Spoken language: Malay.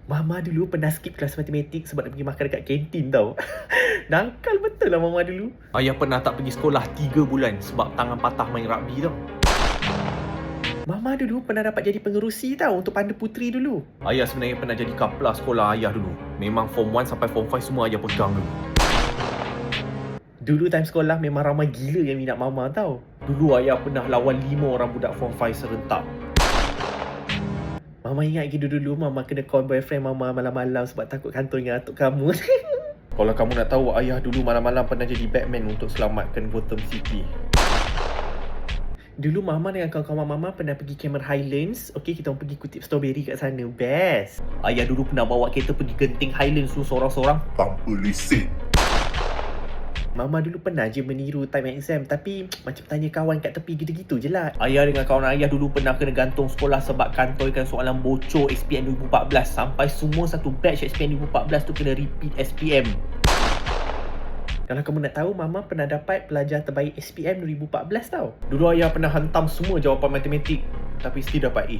Mama dulu pernah skip kelas matematik sebab nak pergi makan dekat kantin tau. Dangkal betul lah Mama dulu. Ayah pernah tak pergi sekolah 3 bulan sebab tangan patah main rugby tau. Mama dulu pernah dapat jadi pengerusi tau untuk Panda Puteri dulu. Ayah sebenarnya pernah jadi kapla sekolah ayah dulu. Memang form 1 sampai form 5 semua ayah pegang dulu. Dulu time sekolah memang ramai gila yang minat Mama tau. Dulu ayah pernah lawan 5 orang budak form 5 serentak. Mama ingat dulu Mama kena call boyfriend Mama malam-malam sebab takut kantornya atuk kamu. Kalau kamu nak tahu, ayah dulu malam-malam pernah jadi Batman untuk selamatkan Gotham City. Dulu Mama dengan kawan-kawan Mama pernah pergi Cameron Highlands. Okey, kita orang pergi kutip strawberry kat sana. Best. Ayah dulu pernah bawa kereta pergi Genting Highlands tu seorang-seorang Tanpa lesen. Mama dulu pernah je meniru time exam, tapi macam tanya kawan kat tepi gitu-gitu je lah. Ayah dengan kawan ayah dulu pernah kena gantung sekolah sebab kantoikan soalan bocor SPM 2014. Sampai semua satu batch SPM 2014 tu kena repeat SPM. Kalau kamu nak tahu, Mama pernah dapat pelajar terbaik SPM 2014 tau. Dulu ayah pernah hantam semua jawapan matematik, tapi still dapat A.